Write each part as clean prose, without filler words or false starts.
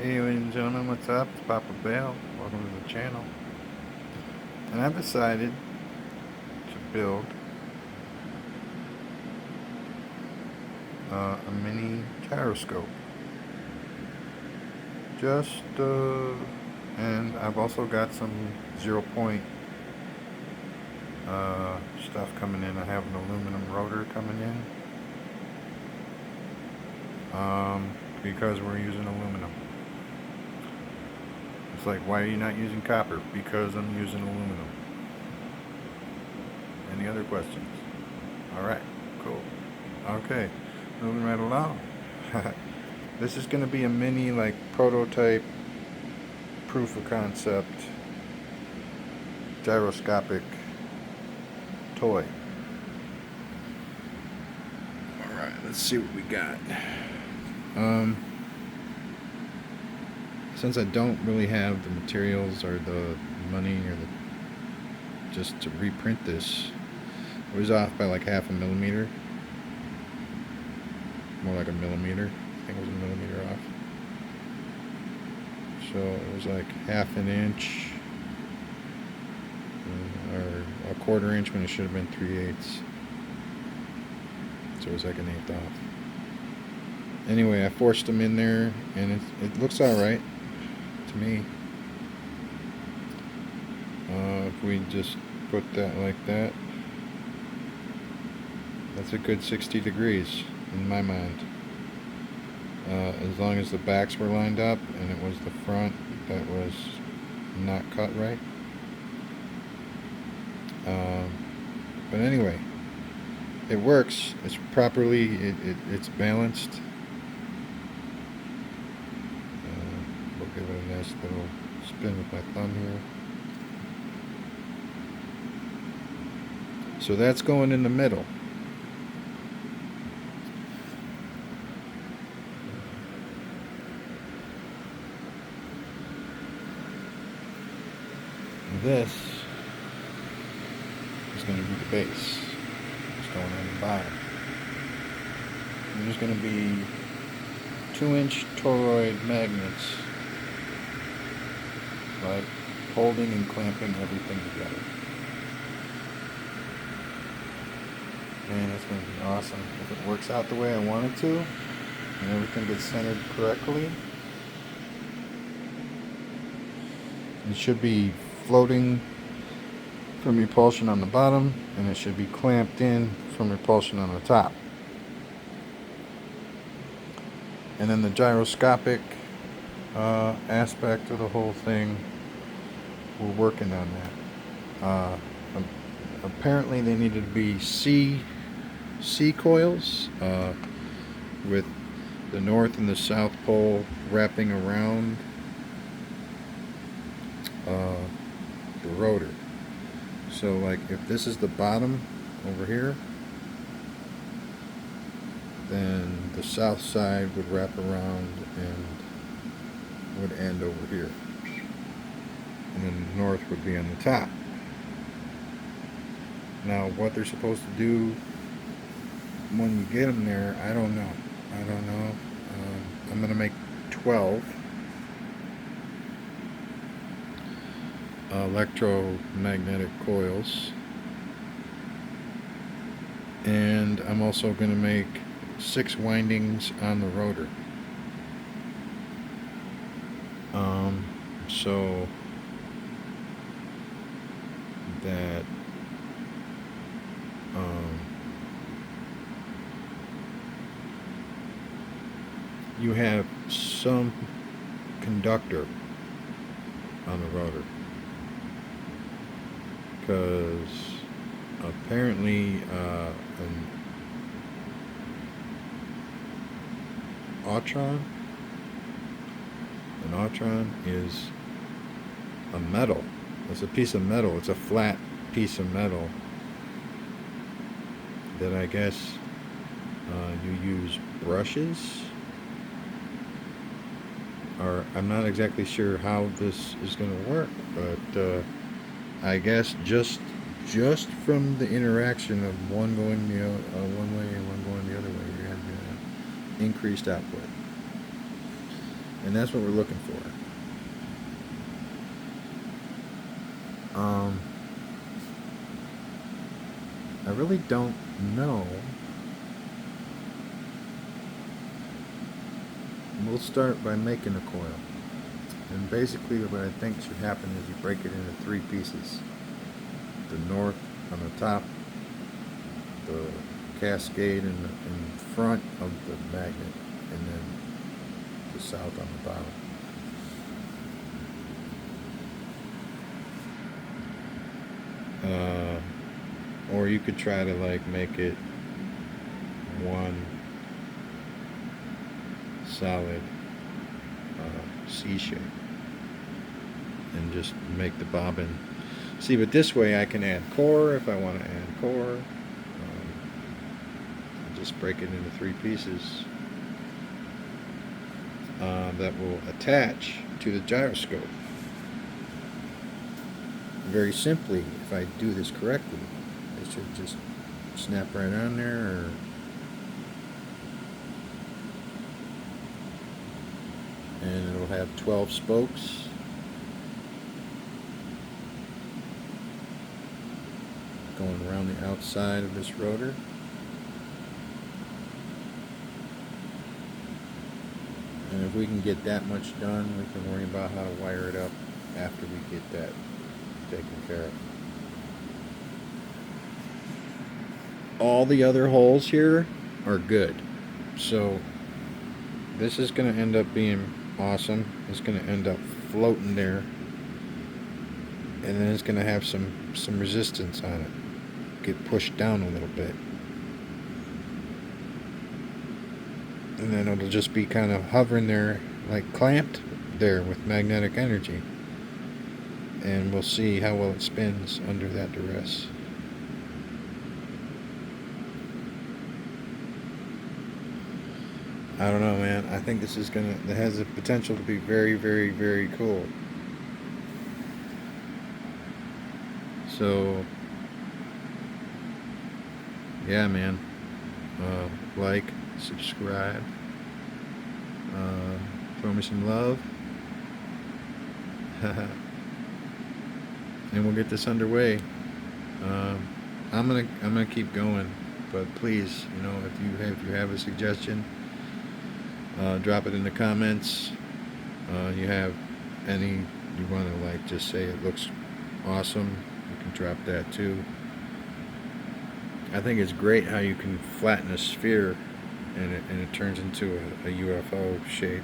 Hey ladies and gentlemen, what's up? It's Papa Bale. Welcome to the channel. And I've decided to build a mini gyroscope. And I've also got some 0 point stuff coming in. I have an aluminum rotor coming in because we're using aluminum. It's like, why are you not using copper? Because I'm using aluminum. Any other questions? Alright, cool. Okay, moving right along. This is going to be a mini, like, prototype, proof of concept, gyroscopic toy. Alright, let's see what we got. Since I don't really have the materials or the money or just to reprint this, it was off by like half a millimeter. More like a millimeter. I think it was a millimeter off. So it was like half an inch or a quarter inch when it should have been 3/8. So it was like an eighth off. Anyway, I forced them in there, and it looks alright to me. If we just put that like that, that's a good 60 degrees in my mind. As long as the backs were lined up and it was the front that was not cut right. But anyway, it works. It's properly, it's balanced. We'll give it a nice little spin with my thumb here. So that's going in the middle. This is going to be the base. It's going on the bottom. And there's going to be 2-inch toroid magnets, like holding and clamping everything together. Man, it's going to be awesome. If it works out the way I want it to, and everything gets centered correctly, it should be floating from repulsion on the bottom, and it should be clamped in from repulsion on the top. And then the gyroscopic aspect of the whole thing, we're working on that. Apparently they needed to be C coils with the north and the south pole wrapping around the rotor. So like if this is the bottom over here, then the south side would wrap around and would end over here, and then the north would be on the top. Now what they're supposed to do when you get them there, I don't know. I'm going to make 12 electromagnetic coils, and I'm also going to make 6 windings on the rotor. So that you have some conductor on the rotor, because apparently an autron is a metal. It's a piece of metal. It's a flat piece of metal that I guess you use brushes, or I'm not exactly sure how this is going to work, but I guess just from the interaction of one going one way and one going the other way, you have increased output. And that's what we're looking for. I really don't know. We'll start by making a coil. And basically what I think should happen is you break it into 3 pieces. The north on the top, the cascade in front of the magnet, and then the south on the bottom. Or you could try to like make it one solid C shape and just make the bobbin. See, but this way I can add core if I want to add core. Just break it into 3 pieces that will attach to the gyroscope. Very simply, if I do this correctly, it should just snap right on there, and it'll have 12 spokes. Going around the outside of this rotor. And if we can get that much done, we can worry about how to wire it up after we get that taken care of. All the other holes here are good. So this is going to end up being awesome. It's going to end up floating there. And then it's going to have some resistance on it. Get pushed down a little bit. And then it'll just be kind of hovering there, like clamped there with magnetic energy. And we'll see how well it spins under that duress. I don't know, man. I think this is it has the potential to be very, very, very cool. So, yeah, man. Like, subscribe, throw me some love, and we'll get this underway. I'm gonna keep going, but please, you know, if you have a suggestion, drop it in the comments. You have any you want to like just say it looks awesome, you can drop that too. I think it's great how you can flatten a sphere and it turns into a UFO shape.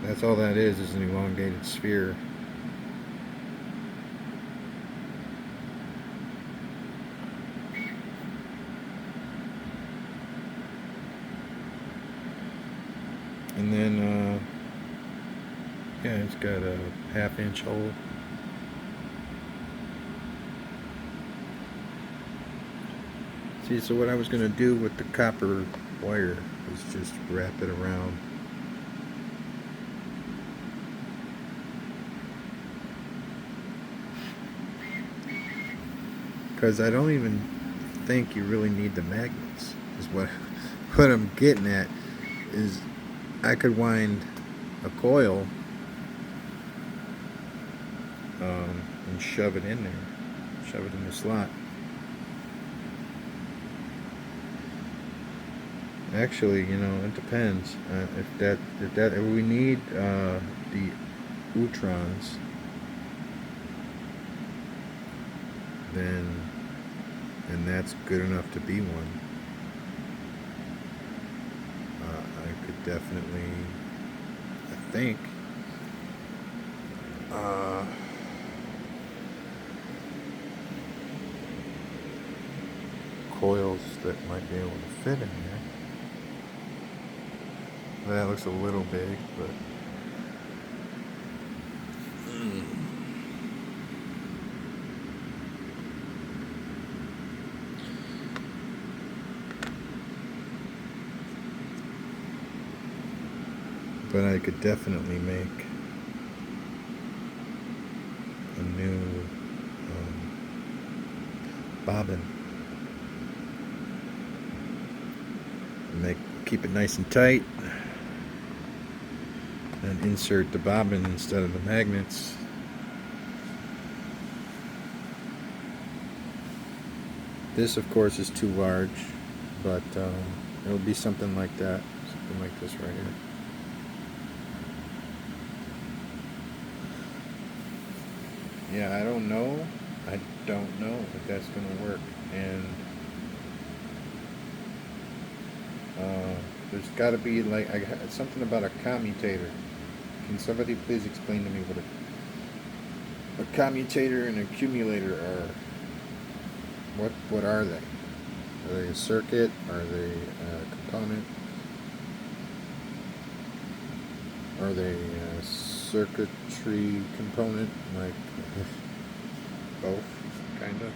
That's all that is an elongated sphere. And then, yeah, it's got a 1/2-inch hole. See, so what I was going to do with the copper wire was just wrap it around. Because I don't even think you really need the magnets, is what I'm getting at. Is I could wind a coil and shove it in there, shove it in the slot. Actually, you know, it depends. If we need the neutrons, then and that's good enough to be one. I could definitely, I think, coils that might be able to fit in there. That looks a little big, but I could definitely make a new bobbin. Keep it nice and tight. and insert the bobbin instead of the magnets. This, of course, is too large, but it'll be something like that, something like this right here. Yeah, I don't know if that's going to work, and there's got to be like something about a commutator. Can somebody please explain to me what a commutator and accumulator are? What are they? Are they a circuit? Are they a component? Are they a circuitry component? Like both, kind of.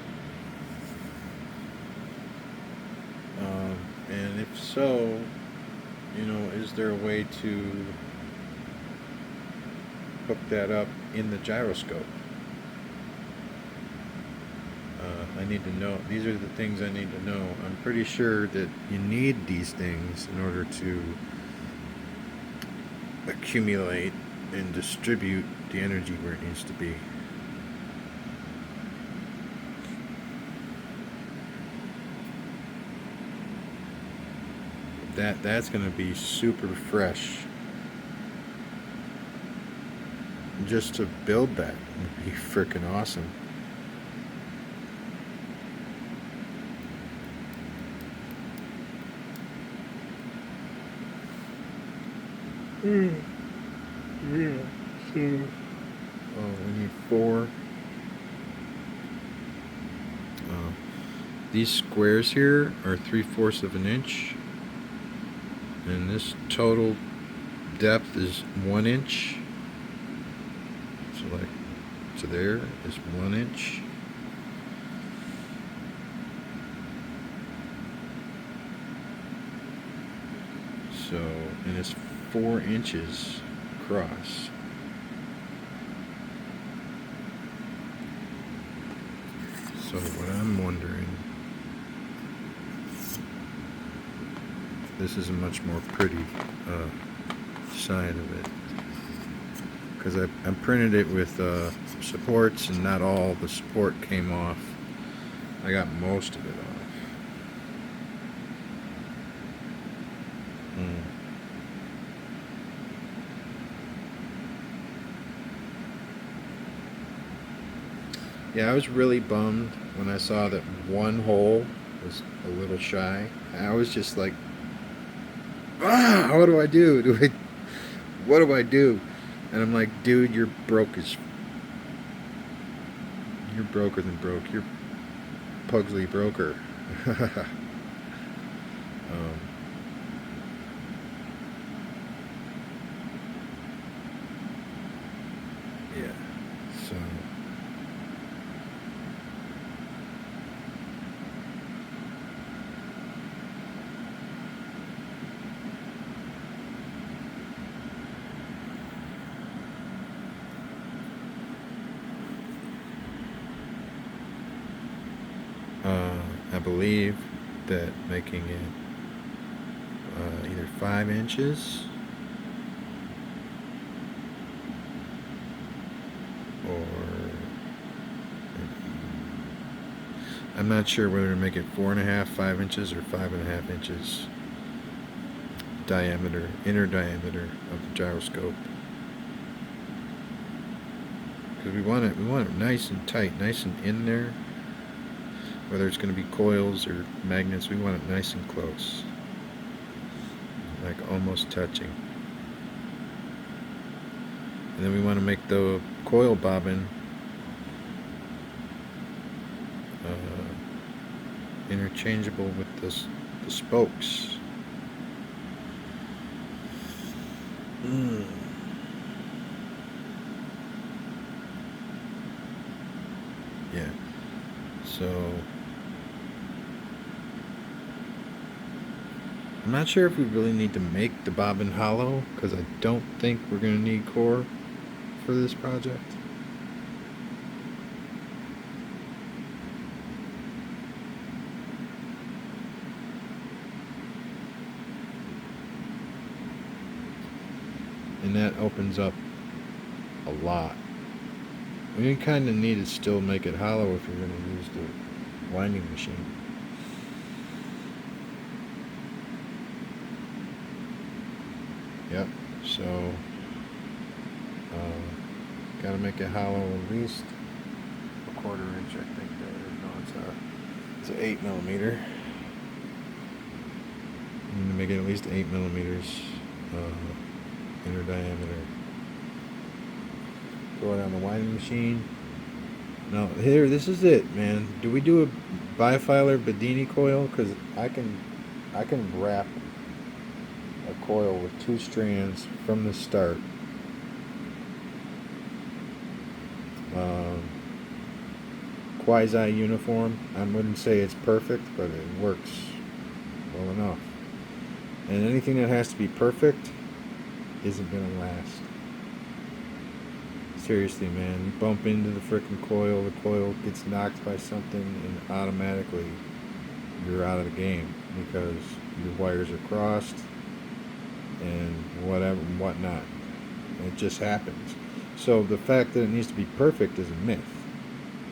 And if so, is there a way to hook that up in the gyroscope? I need to know. These are the things I need to know. I'm pretty sure that you need these things in order to accumulate and distribute the energy where it needs to be. That's going to be super fresh. Just to build that would be freaking awesome. Yeah, so we need 4. These squares here are 3/4 of an inch, and this total depth is 1 inch. So like to there is 1 inch. So, and it's 4 inches across. So what I'm wondering, this is a much more pretty side of it, because I printed it with supports, and not all the support came off. I got most of it off. Yeah, I was really bummed when I saw that one hole was a little shy. I was just like, what do I do? What do I do? And I'm like, dude, you're broker than broke. You're Pugsley broker. Yeah, so I believe that making it either 5 inches or I'm not sure whether to make it 4.5, 5 inches, or 5.5 inches diameter, inner diameter of the gyroscope. Because we want it nice and tight, nice and in there. Whether it's going to be coils or magnets, we want it nice and close, like almost touching. And then we want to make the coil bobbin interchangeable with the spokes. Yeah. So I'm not sure if we really need to make the bobbin hollow, because I don't think we're going to need core for this project. and that opens up a lot. And you kind of need to still make it hollow if you're going to use the winding machine. Yep, so got to make it hollow at least a 1/4 inch, I think. It's an 8 millimeter. You need to make it at least 8 millimeters inner diameter. Throw it on the winding machine. Now here, this is it, man. Do we do a bifilar Bedini coil? Because I can wrap a coil with 2 strands from the start. Quasi uniform. I wouldn't say it's perfect, but it works well enough. And anything that has to be perfect isn't gonna last. Seriously, man, you bump into the frickin' coil, the coil gets knocked by something, and automatically you're out of the game because your wires are crossed and whatever and whatnot. It just happens. So the fact that it needs to be perfect is a myth.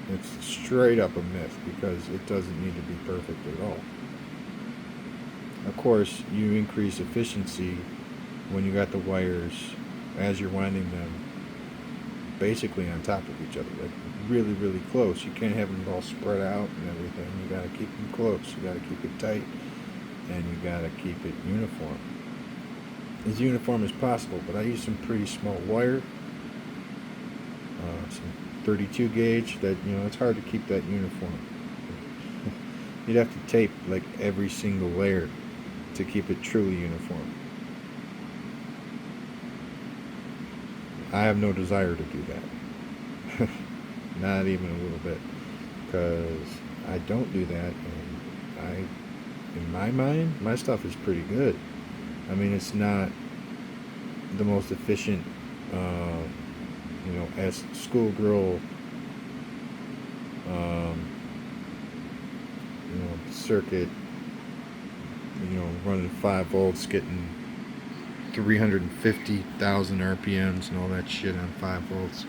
It's straight up a myth because it doesn't need to be perfect at all. Of course, you increase efficiency when you got the wires as you're winding them basically on top of each other, like really, really close. You can't have them all spread out and everything. You got to keep them close. You got to keep it tight, and you got to keep it uniform, as uniform as possible. But I use some pretty small wire, some 32 gauge. That it's hard to keep that uniform. You'd have to tape like every single layer to keep it truly uniform. I have no desire to do that. Not even a little bit. Because I don't do that, and in my mind, my stuff is pretty good. I mean, it's not the most efficient, as schoolgirl, circuit, running 5 volts, getting 350,000 RPMs and all that shit on 5 volts.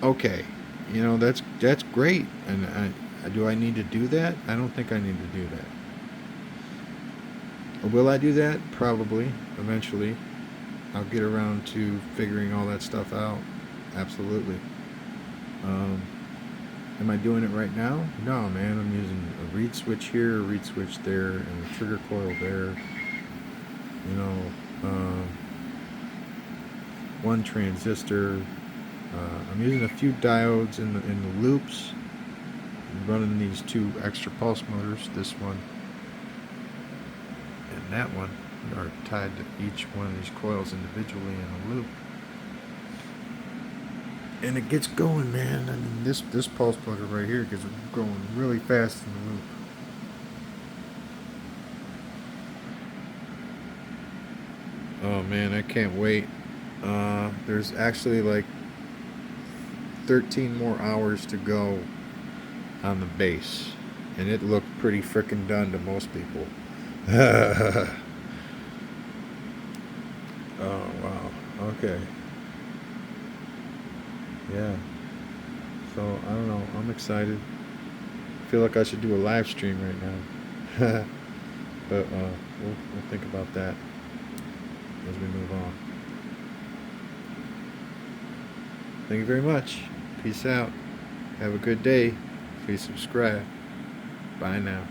Okay, that's great. And do I need to do that? I don't think I need to do that. Will I do that? Probably, eventually. I'll get around to figuring all that stuff out. Absolutely. Am I doing it right now? No, man. I'm using a reed switch here, a reed switch there, and a trigger coil there. One transistor. I'm using a few diodes in the loops. I'm running these 2 extra pulse motors. This one and that one are tied to each one of these coils individually in a loop. And it gets going, man. I mean, this pulse motor right here gets going really fast in the loop. Oh man, I can't wait. There's actually like 13 more hours to go on the base, and it looked pretty frickin' done to most people. Oh wow. Okay. Yeah. So I don't know. I'm excited. I feel like I should do a live stream right now. But we'll think about that as we move on. Thank you very much. Peace out. Have a good day. Please subscribe. Bye now.